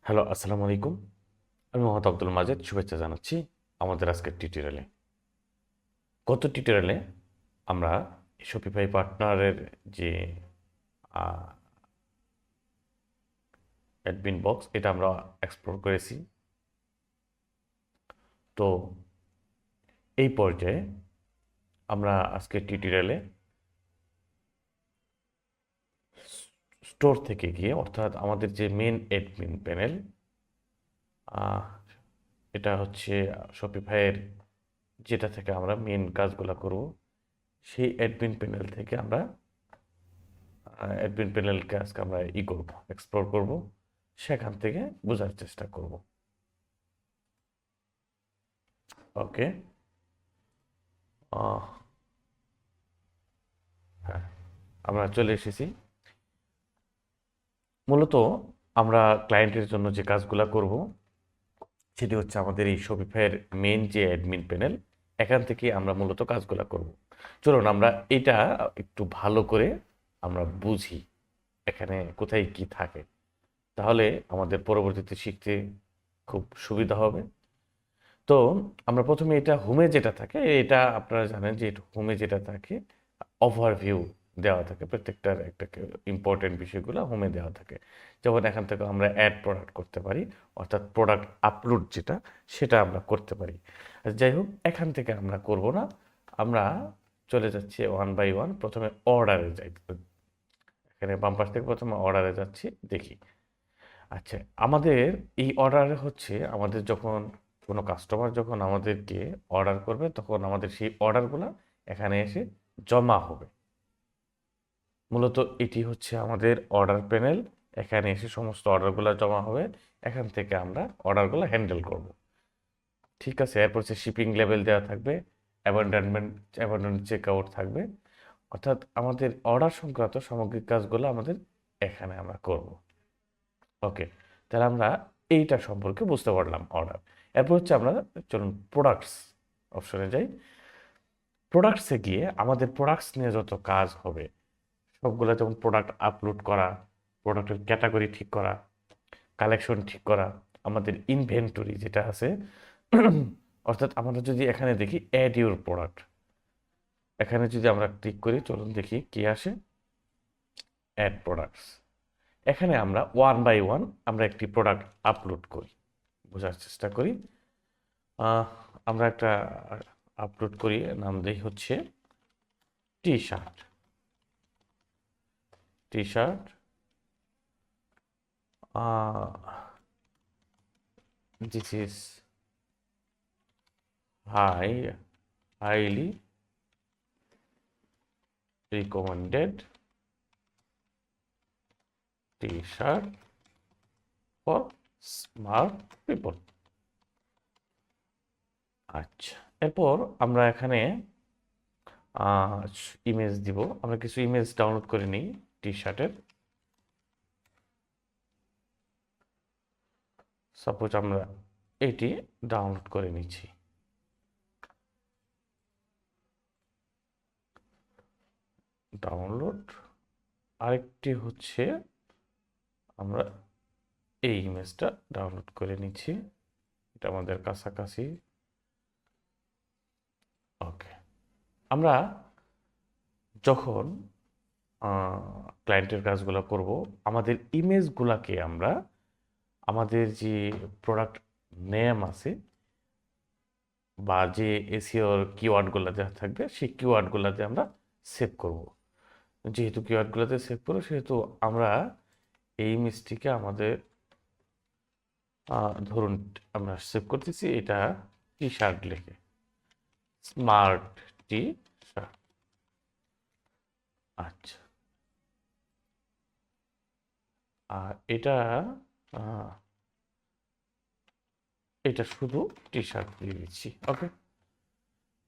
Hello, আসসালামু আলাইকুম। আমি মোহাম্মদ আব্দুল মাজেদ, শুভেচ্ছা জানাচ্ছি আমাদের আজকের টিউটোরিয়ালে। গত টিউটোরিয়ালে আমরা শপিফাই পার্টনারের যে অ্যাডমিন বক্স এটা আমরা এক্সপ্লোর করেছি। তো এই পর্যায়ে আমরা আজকের টিউটোরিয়ালে স্টোর থেকে গিয়ে, অর্থাৎ আমাদের যে মেন অ্যাডমিন প্যানেল, এটা হচ্ছে শপিফাইয়ের যেটা থেকে আমরা মেন কাজগুলো করব, সেই অ্যাডমিন প্যানেল থেকে আমরা অ্যাডমিন প্যানেলকে আজকে আমরা করব, এক্সপ্লোর করব, সেখান থেকে বোঝার চেষ্টা করব। ওকে। হ্যাঁ, আমরা চলে এসেছি। মূলত আমরা ক্লায়েন্টের জন্য যে কাজগুলো করব সেটি হচ্ছে আমাদের এই শপিফাইয়ের মেন যে অ্যাডমিন প্যানেল, এখান থেকে আমরা মূলত কাজগুলো করব। চলুন আমরা এটা একটু ভালো করে আমরা বুঝি এখানে কোথায় কি থাকে, তাহলে আমাদের পরবর্তীতে শিখতে খুব সুবিধা হবে। তো আমরা প্রথমে এটা হোমে যেটা থাকে, এটা আপনারা জানেন যে হোমে যেটা থাকে ওভারভিউ দেওয়া থাকে, প্রত্যেকটার একটা ইম্পর্টেন্ট বিষয়গুলো হোমে দেওয়া থাকে। যেমন এখান থেকে আমরা অ্যাড প্রোডাক্ট করতে পারি, অর্থাৎ প্রোডাক্ট আপলোড যেটা সেটা আমরা করতে পারি। যাই হোক, এখান থেকে আমরা করব না, আমরা চলে যাচ্ছি ওয়ান বাই ওয়ান। প্রথমে অর্ডারে যাই, এখানে বাম পাশ থেকে প্রথমে অর্ডারে যাচ্ছি, দেখি। আচ্ছা, আমাদের এই অর্ডারে হচ্ছে আমাদের যখন কোনো কাস্টমার যখন আমাদেরকে অর্ডার করবে, তখন আমাদের সেই অর্ডারগুলো এখানে এসে জমা হবে। মূলত এটি হচ্ছে আমাদের অর্ডার প্যানেল। এখানে এসে সমস্ত অর্ডারগুলো জমা হবে, এখান থেকে আমরা অর্ডারগুলো হ্যান্ডেল করব। ঠিক আছে, এরপর হচ্ছে শিপিং লেভেল দেওয়া থাকবে, অ্যাবান্ডন চেক আউট থাকবে, অর্থাৎ আমাদের অর্ডার সংক্রান্ত সামগ্রিক কাজগুলো আমাদের এখানে আমরা করব। ওকে, তাহলে আমরা এইটা সম্পর্কে বুঝতে পারলাম অর্ডার। এরপর হচ্ছে আমরা, চলুন প্রোডাক্টস অপশনে যাই। প্রোডাক্টসে গিয়ে আমাদের প্রোডাক্টস নিয়ে যত কাজ হবে সবগুলো, যেমন প্রোডাক্ট আপলোড করা, প্রোডাক্টের ক্যাটাগরি ঠিক করা, কালেকশন ঠিক করা, আমাদের ইনভেন্টরি যেটা আছে অর্থাৎ আমরা যদি এখানে দেখি অ্যাড ইউর প্রোডাক্ট, এখানে যদি আমরা ক্লিক করি, চলুন দেখি কি আসে। অ্যাড প্রোডাক্টস, এখানে আমরা ওয়ান বাই ওয়ান আমরা একটি প্রোডাক্ট আপলোড করি, বোঝার চেষ্টা করি। আহ, আমরা একটা আপলোড করি, নাম দেই হচ্ছে টি shirt. T shirt, this is highly recommended T shirt for smart people. আচ্ছা, এরপর আমরা এখানে ইমেজ দিব। আমরা কিছু ইমেজ ডাউনলোড করে নিই টি শার্টের। সাপোজ আমরা এটি ডাউনলোড করে নিচ্ছি। ডাউনলোড, আরেকটি হচ্ছে আমরা এই ইমেজটা ডাউনলোড করে নিচ্ছি, এটা আমাদের কাছাকাছি। ওকে, আমরা যখন ক্লায়েন্টের কাজগুলো করব, আমাদের ইমেজগুলোকে আমরা আমাদের যে প্রোডাক্ট নেম আছে বা যে এসিওর কিওয়ার্ডগুলো যা থাকবে সেই কিওয়ার্ডগুলোতে আমরা সেভ করব। যেহেতু কিওয়ার্ডগুলোতে সেভ করব, সেহেতু আমরা এই ইমেজটিকে আমাদের ধরুন আমরা সেভ করতেছি এটা টি শার্ট লিখে, স্মার্ট টি শার্ট। আচ্ছা, আর এটা আহ, এটা শুধু টি শার্ট দিয়ে দিচ্ছি। ওকে,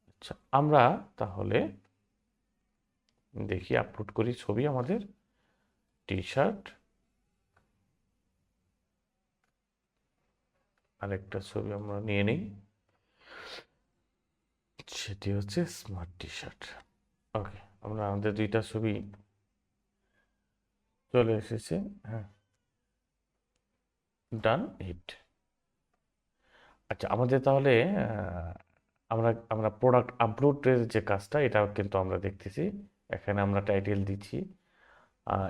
আচ্ছা, আমরা তাহলে দেখি আপলোড করি ছবি আমাদের টি শার্ট, আরেকটা ছবি আমরা নিয়ে নিই, সেটি হচ্ছে স্মার্ট টি শার্ট। ওকে, আমরা আমাদের দুইটা ছবি চলে এসেছে। হ্যাঁ, ডান হিট। আচ্ছা, আমাদের তাহলে আমরা আমরা প্রোডাক্ট আপলোডের যে কাজটা এটাও কিন্তু আমরা দেখতেছি। এখানে আমরা টাইটেল দিচ্ছি।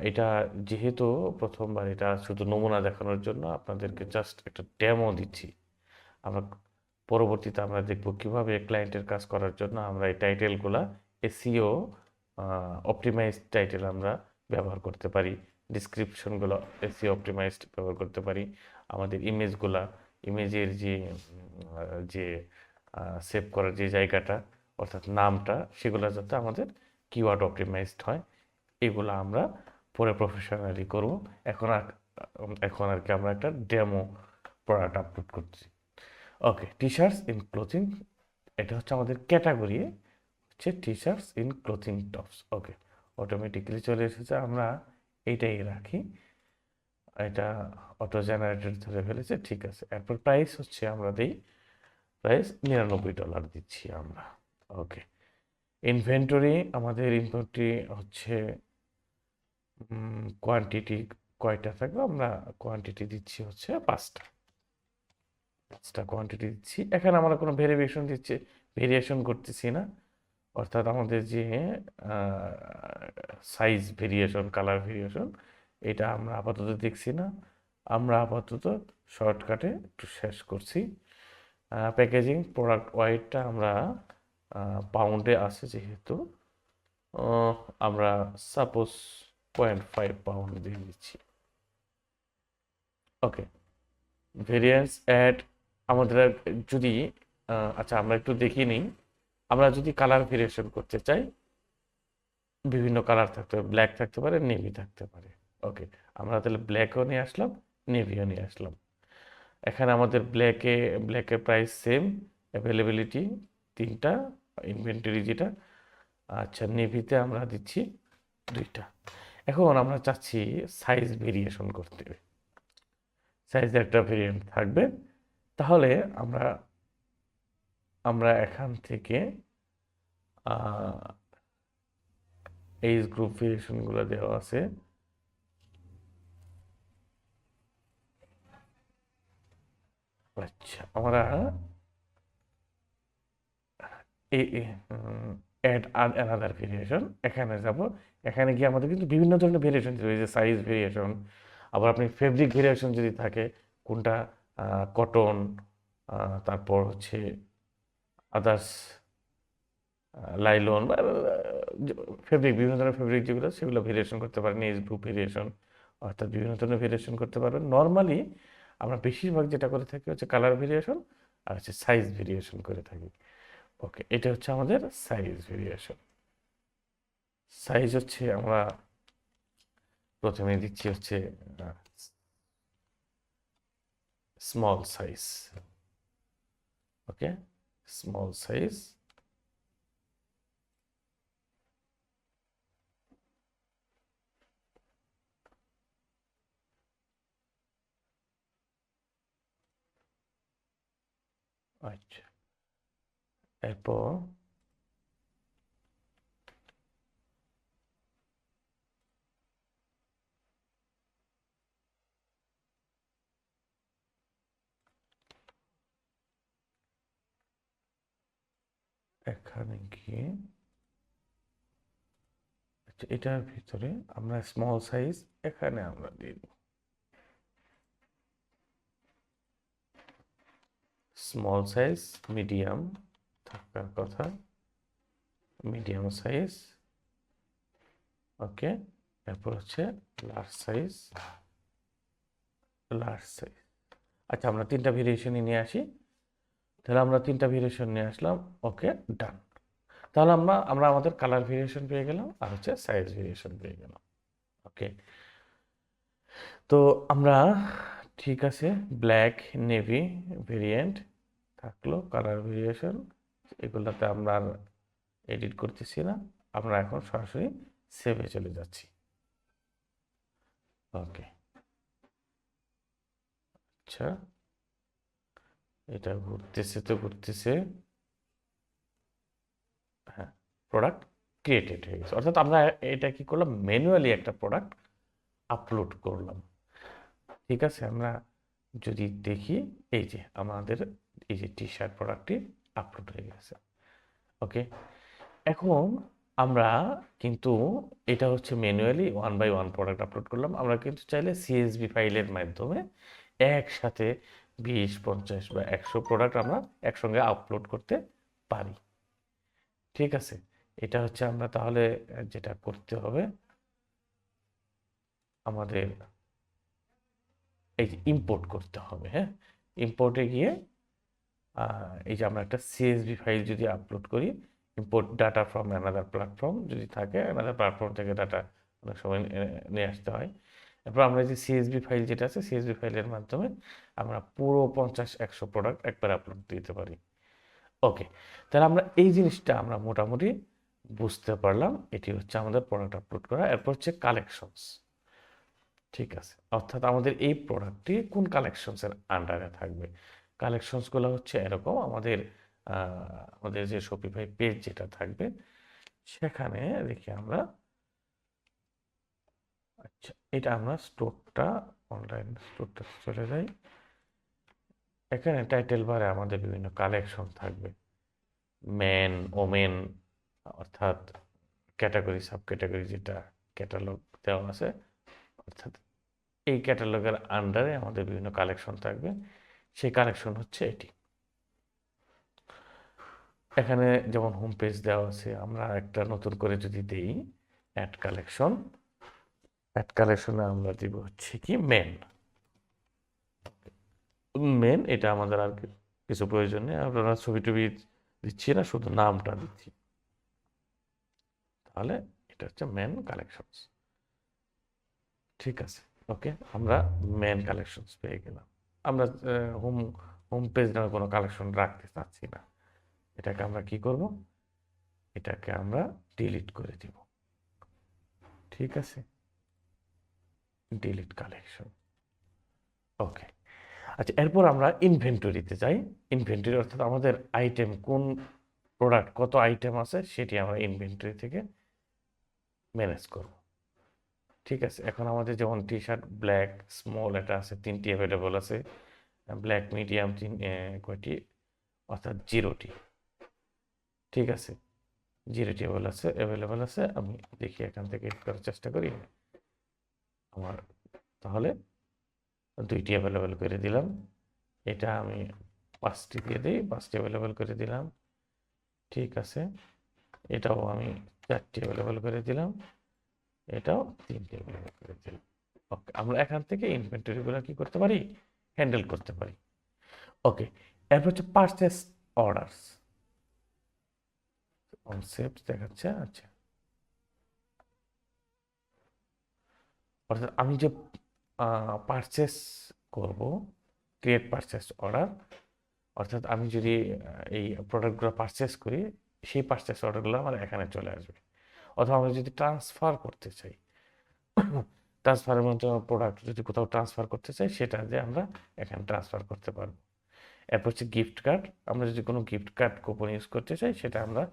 এটা যেহেতু প্রথমবার, এটা শুধু নমুনা দেখানোর জন্য আপনাদেরকে জাস্ট একটা ডেমো দিচ্ছি। আমরা পরবর্তীতে আমরা দেখব কিভাবে ক্লায়েন্টের কাজ করার জন্য আমরা এই টাইটেলগুলা এসইও অপটিমাইজড টাইটেল আমরা ব্যবহার করতে পারি, ডিসক্রিপশনগুলো এসইও অপটিমাইজড ব্যবহার করতে পারি, আমাদের ইমেজগুলা, ইমেজের যে সেভ করার যে জায়গাটা অর্থাৎ নামটা, সেগুলো যাতে আমাদের কিওয়ার্ড অপটিমাইজড হয়, এগুলো আমরা পরে প্রফেশনালি করব। এখন আর কি আমরা একটা ডেমো প্রোডাক্ট আপলোড করছি। ওকে, টি শার্টস ইন ক্লোথিং, এটা হচ্ছে আমাদের ক্যাটাগরি, হচ্ছে টি shorts in clothing tops. Okay, automatically চলে এসেছে, আমরা এইটাই রাখি। এটা অটো জেনারেটেড ধরে ফেলেছে, ঠিক আছে। এরপর প্রাইস হচ্ছে আমরা দিই, প্রাইস $99 দিচ্ছি আমরা। ওকে, ইনভেন্টরি, আমাদের ইনভেন্টরি হচ্ছে কোয়ান্টিটি কয়টা থাকবে, আমরা কোয়ান্টিটি দিচ্ছি হচ্ছে 5টা কোয়ান্টিটি দিচ্ছি। এখানে আমরা কোনো ভেরিয়েশন করতেছি না, অর্থাৎ আমাদের যে সাইজ ভেরিয়েশন, কালার ভেরিয়েশন, এটা আমরা আপাতত দেখছি না। আমরা আপাতত শর্টকাটে একটু শেষ করছি। প্যাকেজিং, প্রোডাক্ট ওয়েটটা আমরা পাউন্ডে আছে যেহেতু, আমরা সাপোজ 0.5 পাউন্ড দিয়ে দিচ্ছি। ওকে, ভেরিয়েন্স অ্যাড, আমাদের যদি আচ্ছা আমরা একটু দেখিয়ে নিই। আমরা যদি কালার ভেরিয়েশন করতে চাই, বিভিন্ন কালার থাকতে পারে, ব্ল্যাক থাকতে পারে, নেভি থাকতে পারে। ওকে, আমরা তাহলে ব্ল্যাকও নিয়ে আসলাম, নেভিও নিয়ে আসলাম। এখানে আমাদের ব্ল্যাকের প্রাইস সেম, অ্যাভেলেবিলিটি 3টা, ইনভেন্টরি যেটা। আচ্ছা, নেভিতে আমরা দিচ্ছি 2টা। এখন আমরা চাচ্ছি সাইজ ভেরিয়েশন করতে, সাইজে একটা ভেরিয়েন্ট থাকবে। তাহলে আমরা আমরা এখান থেকে এইজ গ্রুপ ভেরিয়েশনগুলো দেওয়া আছে। আচ্ছা, আমরা অ্যাড অ্যানাদার ভেরিয়েশন, এখানে যাব। এখানে গিয়ে আমাদের কিন্তু বিভিন্ন ধরনের ভেরিয়েশন রয়েছে, সাইজ ভেরিয়েশন, আবার আপনি ফেব্রিক ভেরিয়েশন যদি থাকে, কোনটা কটন, তারপর হচ্ছে আদার্স লাইলন বা ফেব্রিক, বিভিন্ন ধরনের ফেব্রিক যেগুলো, সেগুলো ভেরিয়েশন করতে পারেন। এজ গ্রুপ ভেরিয়েশন, অর্থাৎ বিভিন্ন ধরনের ভেরিয়েশন করতে পারবেন। নর্মালি আমরা বেশিরভাগ যেটা করে থাকি হচ্ছে কালার ভেরিয়েশন আর হচ্ছে সাইজ ভেরিয়েশন করে থাকি। ওকে, এটা হচ্ছে আমাদের সাইজ ভেরিয়েশন। সাইজ হচ্ছে আমরা প্রথমে দিচ্ছি হচ্ছে স্মল সাইজ। ওকে, স্মল সাইজ। আচ্ছা, এরপর এখানে গিয়ে, আচ্ছা এটার ভিতরে আমরা স্মল সাইজ এখানে আমরা দিব, স্মল সাইজ মিডিয়াম থাকার কথা, মিডিয়াম সাইজ। ওকে, এরপর হচ্ছে লার্জ সাইজ, লার্জ সাইজ। আচ্ছা, আমরা 3টা ভেরিয়েশনই নিয়ে আসি। তাহলে আমরা 3টা ভেরিয়েশন নিয়ে আসলাম। ওকে, ডান। তাহলে আমরা আমাদের কালার ভেরিয়েশন পেয়ে গেলাম আর হচ্ছে সাইজ ভেরিয়েশন পেয়ে গেলাম। ওকে, তো আমরা, ঠিক আছে, ব্ল্যাক নেভি ভেরিয়েন্ট থাকলো, কালার ভেরিয়েশন, এগুলোতে আমরা আর এডিট করতেছি না। আমরা এখন সরাসরি সেভে চলে যাচ্ছি। ওকে, আচ্ছা, এটা ঘুরতেছে তো ঘুরতেছে। হ্যাঁ, প্রোডাক্ট ক্রিয়েটেড হয়ে গেছে, অর্থাৎ আমরা এটা কি করলাম, ম্যানুয়ালি একটা প্রোডাক্ট আপলোড করলাম। ঠিক আছে, আমরা যদি দেখি, এই যে আমাদের এই যে টি শার্ট প্রোডাক্টটি আপলোড হয়ে গেছে। ওকে, এখন আমরা কিন্তু এটা হচ্ছে ম্যানুয়ালি 1 by 1 প্রোডাক্ট আপলোড করলাম। আমরা কিন্তু চাইলে সিএসভি ফাইলের মাধ্যমে একসাথে 20, 50 বা 100 প্রোডাক্ট আমরা একসঙ্গে আপলোড করতে পারি। ঠিক আছে, এটা হচ্ছে আমরা তাহলে যেটা করতে হবে, আমাদের এই যে ইম্পোর্ট করতে হবে। হ্যাঁ, ইম্পোর্টে গিয়ে এই যে আমরা একটা সিএসভি ফাইল যদি আপলোড করি, import data from another platform যদি থাকে, অ্যানাদার প্ল্যাটফর্ম থেকে ডাটা অনেক সময় নিয়ে আসতে হয়। এরপর আমরা যে সিএসভি ফাইল যেটা আছে, সিএসভি ফাইলের মাধ্যমে আমরা পুরো 50, 100 প্রোডাক্ট একবার আপলোড দিতে পারি। ওকে, তাহলে আমরা এই জিনিসটা আমরা মোটামুটি বুঝতে পারলাম। এটি হচ্ছে আমাদের প্রোডাক্ট আপলোড করা। এরপর হচ্ছে কালেকশনস। ঠিক আছে, অর্থাৎ আমাদের এই প্রোডাক্টটি কোন কালেকশনসের আন্ডারে থাকবে। কালেকশনসগুলো হচ্ছে এরকম, আমাদের যে শপিফাই পেজ যেটা থাকবে সেখানে দেখি আমরা, আচ্ছা এটা আমরা স্টোরটা, অনলাইন স্টোরটা চলে যাই। এখানে টাইটেল বারে আমাদের বিভিন্ন কালেকশন থাকবে, মেন, ওমেন, অর্থাৎ ক্যাটাগরি, সাব ক্যাটাগরি যেটা ক্যাটালগ দেওয়া আছে, অর্থাৎ এই ক্যাটালগের আন্ডারে আমাদের বিভিন্ন কালেকশন থাকবে। সেই কালেকশন হচ্ছে এটি। এখানে যেমন হোম পেজ দেওয়া আছে, আমরা একটা নতুন করে যদি দিই অ্যাড কালেকশন, অ্যাড কালেকশনে আমরা দিব হচ্ছে কি মেন। মেন এটা আমাদের আর কিছু প্রয়োজন নেই, আপনারা ছবি টবি দিচ্ছি না, শুধু নামটা দিচ্ছি। তাহলে এটা হচ্ছে মেন কালেকশনস। ঠিক আছে, ওকে, আমরা মেন কালেকশনস পেয়ে গেলাম। আমরা হোম হোম পেজ নামে কোনো কালেকশন রাখতে চাচ্ছি না। এটাকে আমরা কি করব, এটাকে আমরা ডিলিট করে দিব। ঠিক আছে, ডিলিট কালেকশন। ওকে, আচ্ছা এরপর আমরা ইনভেন্টরিতে যাই। ইনভেন্টরি অর্থাৎ আমাদের আইটেম, কোন প্রোডাক্ট কত আইটেম আছে সেটি আমরা ইনভেন্টরি থেকে ম্যানেজ করব। ঠিক আছে, এখন আমাদের যেমন টি শার্ট ব্ল্যাক স্মল এটা আছে, 3টি অ্যাভেলেবল আছে, ব্ল্যাক মিডিয়াম কয়টি, অর্থাৎ 0টি। ঠিক আছে, 0টি অ্যাভেলেবল আছে। আমি দেখি এখান থেকে এড করার চেষ্টা করি। আমার তাহলে 2টি অ্যাভেলেবল করে দিলাম। এটা আমি 5টি দিয়ে দিই, 5টি অ্যাভেলেবল করে দিলাম। ঠিক আছে, এটাও আমি 4টি অ্যাভেলেবল করে দিলাম, এটাও 3টি অ্যাভেলেবল করে দিলাম। ওকে, আমরা এখান থেকে ইনভেন্টরিগুলো কি করতে পারি, হ্যান্ডেল করতে পারি। ওকে, এরপর হচ্ছে পারচেস অর্ডারস, কনসেপ্ট দেখাচ্ছে। আচ্ছা, অর্থাৎ আমি যে পারচেস করব, ক্রিয়েট পারচেস অর্ডার, অর্থাৎ আমি যদি এই প্রোডাক্টগুলো পারচেস করি, সেই পারচেস অর্ডারগুলো আমার এখানে চলে আসবে। অথবা আমি যদি ট্রান্সফার করতে চাই, ট্রান্সফারের মধ্যে প্রোডাক্ট যদি কোথাও ট্রান্সফার করতে চাই, সেটা দিয়ে আমরা এখানে ট্রান্সফার করতে পারবো। এরপর হচ্ছে গিফট কার্ড, আমরা যদি কোনো গিফট কার্ড কুপন ইউজ করতে চাই, সেটা আমরা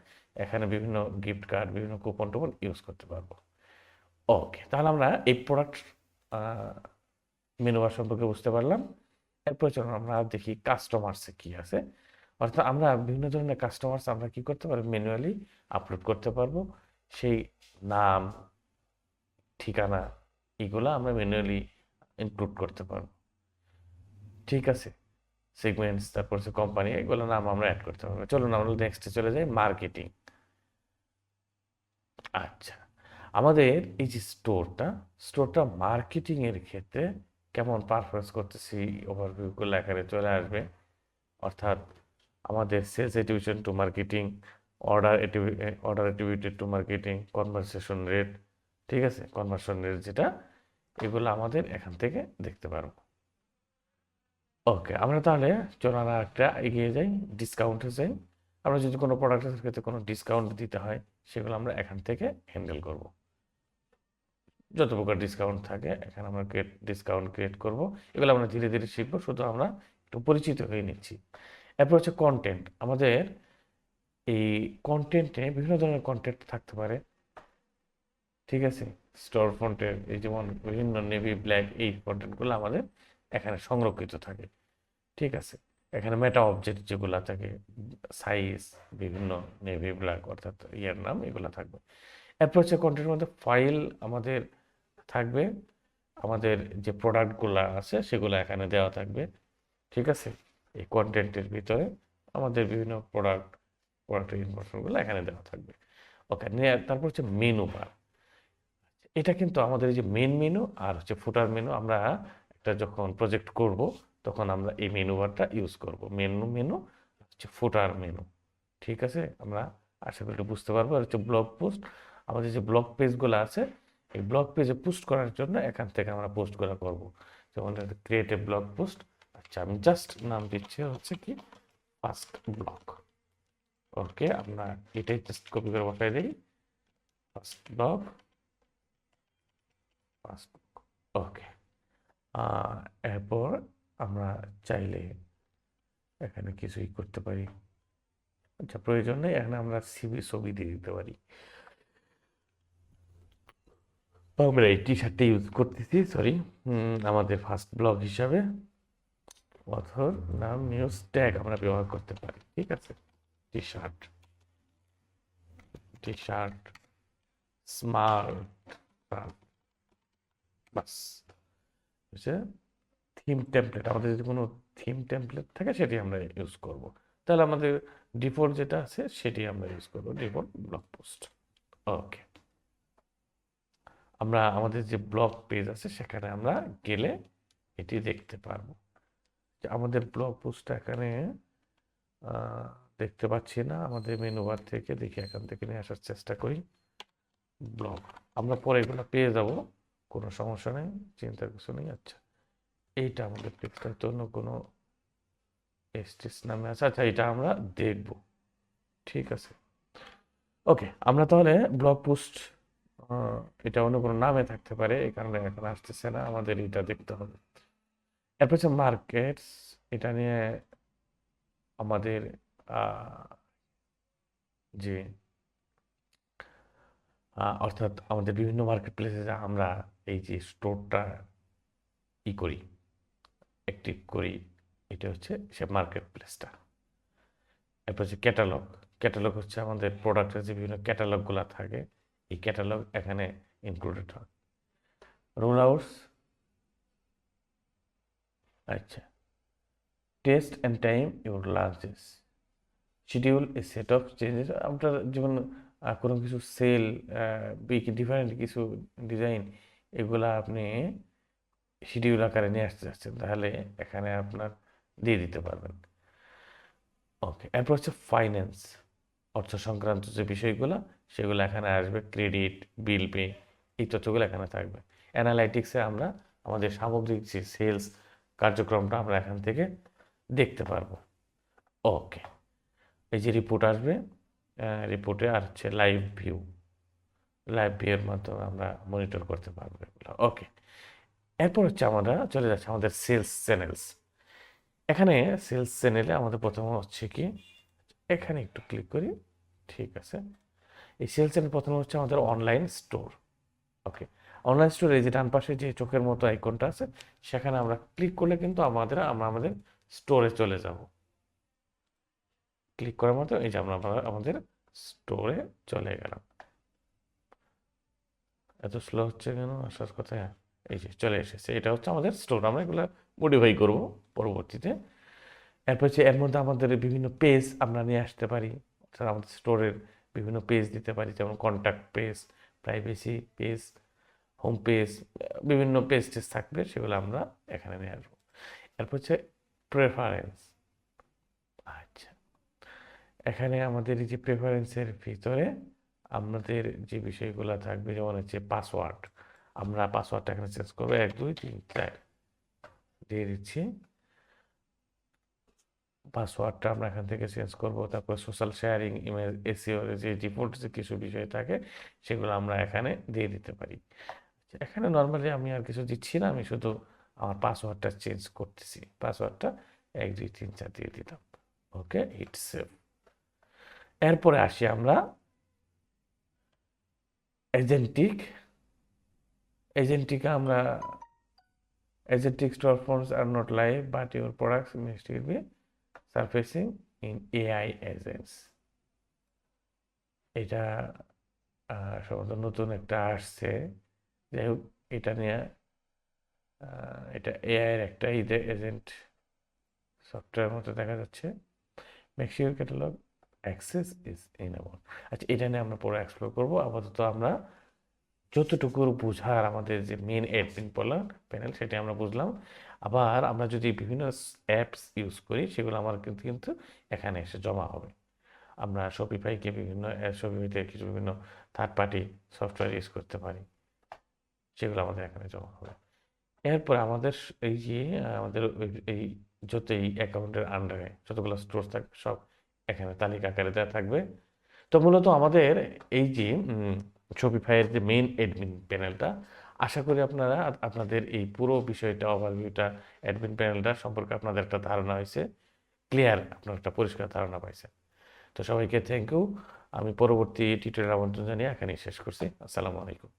এখানে বিভিন্ন গিফট কার্ড, বিভিন্ন কুপন টুপন ইউজ করতে পারবো। ওকে, তাহলে আমরা এই প্রোডাক্ট মেনু বার সম্পর্কে বুঝতে পারলাম। এরপর চলুন আমরা দেখি কাস্টমার্সে কি আছে। অর্থাৎ আমরা বিভিন্ন ধরনের কাস্টমার্স আমরা কি করতে পারবো, ম্যানুয়ালি আপলোড করতে পারবো। সেই নাম, ঠিকানা, এগুলো আমরা ম্যানুয়ালি ইনক্লুড করতে পারবো। ঠিক আছে, সেগমেন্টস, তারপর হচ্ছে কোম্পানি, এগুলো নাম আমরা অ্যাড করতে পারবো। চলুন আমরা নেক্সটে চলে যাই, মার্কেটিং। আচ্ছা, আমাদের এই যে স্টোরটা মার্কেটিং এর ক্ষেত্রে কেমন পারফরমেন্স করতেছি, ওভারভিউগুলো এখানে চলে আসবে। অর্থাৎ আমাদের sales attribution to marketing, order attributed to marketing, conversation rate. ঠিক আছে, কনভার্সন রেট যেটা, এগুলো আমাদের এখান থেকে দেখতে পারবো। ওকে, আমরা তাহলে চলো আমরা একটা এগিয়ে যাই, ডিসকাউন্টে যাই। আমরা যদি কোনো প্রোডাক্টের ক্ষেত্রে কোনো ডিসকাউন্ট দিতে হয়, সেগুলো আমরা এখান থেকে হ্যান্ডেল করব। যত প্রকার ডিসকাউন্ট থাকে এখানে আমরা ডিসকাউন্ট ক্রিয়েট করব। এগুলো আমরা ধীরে ধীরে শিখবো, শুধু আমরা একটু পরিচিত হয়ে নিচ্ছি। এরপর হচ্ছে কন্টেন্ট। আমাদের এই কন্টেন্টে বিভিন্ন ধরনের কন্টেন্ট থাকতে পারে। ঠিক আছে, স্টোর ফ্রন্টের এই যেমন বিভিন্ন নেভি ব্ল্যাক, এই কন্টেন্টগুলো আমাদের এখানে সংরক্ষিত থাকে। ঠিক আছে, এখানে মেটা অবজেক্ট যেগুলো থাকে, সাইজ, বিভিন্ন নেভি ব্ল্যাক অর্থাৎ ইয়ের নাম, এগুলো থাকবে। এরপর হচ্ছে কন্টেন্টের মধ্যে ফাইল আমাদের থাকবে, আমাদের যে প্রোডাক্টগুলো আছে সেগুলো এখানে দেওয়া থাকবে। ঠিক আছে, এই কন্টেন্টের ভিতরে আমাদের বিভিন্ন প্রোডাক্টের ইনফরমেশনগুলো এখানে দেওয়া থাকবে। ওকে, তারপর হচ্ছে মেনু বার। এটা কিন্তু আমাদের এই যে মেন মেনু আর হচ্ছে ফুটার মেনু, আমরা একটা যখন প্রজেক্ট করব তখন আমরা এই মেনু বারটা ইউজ করব, মেনু হচ্ছে ফুটার মেনু। ঠিক আছে, আমরা আশা করি এটা বুঝতে পারবো। আর হচ্ছে ব্লগ পোস্ট, আমাদের যে ব্লগ পেজগুলো আছে এই ব্লগ পেজে পোস্ট করার জন্য এখান থেকে আমরা পোস্টগুলো করব। যেমন ক্রিয়েট এ ব্লগ পোস্ট। আচ্ছা, আমি জাস্ট নাম দিচ্ছি হচ্ছে কি ফার্স্ট ব্লগ। ওকে, আমরা এটাই জাস্ট কপি করে বসাই দিই, ফার্স্ট ব্লগ, ফার্স্ট ব্লগ। ওকে, এরপর আমরা চাইলে এখানে কিছুই করতে পারি। আচ্ছা, প্রয়োজন নেই, এখানে আমরা ছবি দিয়ে দিতে পারি। আমরা এই টি শার্টটা ইউজ করতেছি, সরি, আমাদের ফার্স্ট ব্লগ হিসাবে অথর নাম নিউজ ট্যাগ আমরা ব্যবহার করতে পারি। ঠিক আছে, T shirt, T shirt smart, বাস। হচ্ছে থিম টেমপ্লেট, আমাদের যদি কোনো থিম টেমপ্লেট থাকে সেটি আমরা ইউজ করব। তাহলে আমাদের ডিফল্ট যেটা আছে সেটি আমরা ইউজ করব, ডিফল্ট ব্লগ পোস্ট। ওকে, আমরা আমাদের যে ব্লগ পেজ আছে সেখানে আমরা গেলে এটি দেখতে পারবো। যে আমাদের ব্লগ পোস্টটা এখানে দেখতে পাচ্ছি না, আমাদের মেনু বার থেকে দেখি, এখান থেকে নিয়ে আসার চেষ্টা করি। ব্লগ আমরা পরে এগুলো পেয়ে যাব, কোনো সমস্যা নেই, চিন্তার কিছু নেই। আচ্ছা, এইটা আমাদের পেজটা তো অন্য কোনো এসটিস নামে আছে। আচ্ছা, এটা আমরা দেখব। ঠিক আছে, ওকে, আমরা তাহলে ব্লগ পোস্ট, এটা অন্য কোনো নামে থাকতে পারে, এই কারণে এখন আসতেছে না, আমাদের এটা দেখতে হবে। এরপর হচ্ছে মার্কেটস, এটা নিয়ে আমাদের যে অর্থাৎ আমাদের বিভিন্ন মার্কেট প্লেসে আমরা এই যে স্টোরটা করি, অ্যাক্টিভ করি, এটা হচ্ছে সে মার্কেট প্লেসটা। এরপর হচ্ছে ক্যাটালগ, ক্যাটালগ হচ্ছে আমাদের প্রোডাক্টের যে বিভিন্ন ক্যাটালগুলো থাকে, এই ক্যাটালগ এখানে ইনক্লুডেড হয়। রোল আউটস, আচ্ছা, test and time your lunches, schedule A set of changes. আপনার যেমন কোনো কিছু সেল, ডিফারেন্ট কিছু ডিজাইন, এগুলা আপনি শিডিউল আকারে নিয়ে আসতে চাচ্ছেন, তাহলে এখানে আপনার দিয়ে দিতে পারবেন। ওকে, এরপর হচ্ছে ফাইন্যান্স, অর্থ সংক্রান্ত যে বিষয়গুলো সেগুলো এখানে আসবে, ক্রেডিট, বিল পে, এই তথ্যগুলো এখানে থাকবে। অ্যানালাইটিক্সে আমরা আমাদের সামগ্রিক যে সেলস কার্যক্রমটা আমরা এখান থেকে দেখতে পারবো। ওকে, এই যে রিপোর্ট আসবে, রিপোর্টে আর হচ্ছে লাইভ ভিউর মাধ্যমে আমরা মনিটর করতে পারবো এগুলো। ওকে, এরপর হচ্ছে আমরা চলে যাচ্ছি আমাদের সেলস চ্যানেলস। এখানে সেলস চ্যানেলে আমাদের প্রথমে হচ্ছে কি, এখানে একটু ক্লিক করি। ঠিক আছে, এই সেলস চ্যানেল প্রথমে হচ্ছে আমাদের অনলাইন স্টোর। ওকে, অনলাইন স্টোরে যে ডান পাশে যে চোখের মতো আইকনটা আছে সেখানে আমরা ক্লিক করলে কিন্তু আমরা আমাদের স্টোরে চলে যাব। ক্লিক করার মতো এই যে আমরা আমাদের স্টোরে চলে গেলাম। এত স্লো হচ্ছে কেন আসার কথা? এই যে চলে এসেছে, এটা হচ্ছে আমাদের স্টোর, আমরা এগুলো মডিফাই করব পরবর্তীতে। এরপর হচ্ছে এর মধ্যে আমাদের বিভিন্ন পেজ আমরা নিয়ে আসতে পারি, অর্থাৎ আমাদের স্টোরের বিভিন্ন পেজ দিতে পারি, যেমন contact page, privacy page, home page, বিভিন্ন পেজ টেজ থাকবে, সেগুলো আমরা এখানে নিয়ে আসবো। এরপর হচ্ছে প্রেফারেন্স। আচ্ছা, এখানে আমাদের এই যে প্রেফারেন্সের ভিতরে আমাদের যে বিষয়গুলো থাকবে, যেমন হচ্ছে পাসওয়ার্ড, আমরা পাসওয়ার্ডটা এখানে চেঞ্জ করবো 1 2 3 4 দিয়ে দিচ্ছি। পাসওয়ার্ডটা আমরা এখান থেকে চেঞ্জ করব। তারপর সোশ্যাল শেয়ারিং, ইমেল, এসইও যে ডিফল্ট যে কিছু বিষয় থাকে সেগুলো আমরা এখানে দিয়ে দিতে পারি। এখানে নর্মালি আমি আর কিছু দিচ্ছি না, আমি শুধু আমার পাসওয়ার্ডটা চেঞ্জ করতেছি, পাসওয়ার্ডটা 1 2 3 4 দিয়ে দিলাম। ওকে, হিট সেভ। এরপরে আসি আমরা এজেন্টিক। এজেন্টিকে আমরা agentic storefronts are not live but your products may still be surfacing in AI agents. এটা সম্ভবত নতুন একটা আসছে, যাই হোক এটা নিয়ে এটা এআই এর একটা এজেন্ট সফটওয়্যার মতো দেখা যাচ্ছে। Make sure catalogue access is enable. আচ্ছা, এটা নিয়ে আমরা পরে এক্সপ্লোর করবো। আপাতত আমরা যতটুকু বোঝার আমাদের যে মেন অ্যাডমিন প্যানেল সেটা আমরা বুঝলাম। আবার আমরা যদি বিভিন্ন অ্যাপস ইউজ করি সেগুলো আমার কিন্তু এখানে এসে জমা হবে। আমরা শপিফাইকে শপিফাইতে কিছু বিভিন্ন থার্ড পার্টি সফটওয়্যার ইউজ করতে পারি, সেগুলো আমাদের এখানে জমা হবে। এরপর আমাদের এই যে আমাদের এই যত এই অ্যাকাউন্টের আন্ডারে যতগুলো স্টোর থাকবে সব এখানে তালিকা আকারে দেওয়া থাকবে। তো মূলত আমাদের এই যে শপিফাইয়ের যে মেইন অ্যাডমিন প্যানেলটা, আশা করি আপনারা আপনাদের এই পুরো বিষয়টা ওভারভিউটা অ্যাডমিন প্যানেলটা সম্পর্কে আপনাদের একটা ধারণা হয়েছে, ক্লিয়ার, আপনার একটা পরিষ্কার ধারণা পাইছে। তো সবাইকে থ্যাংক ইউ। আমি পরবর্তী টিউটোরিয়াল আমন্ত্রণ জানিয়ে এখানেই শেষ করছি। আসসালামু আলাইকুম।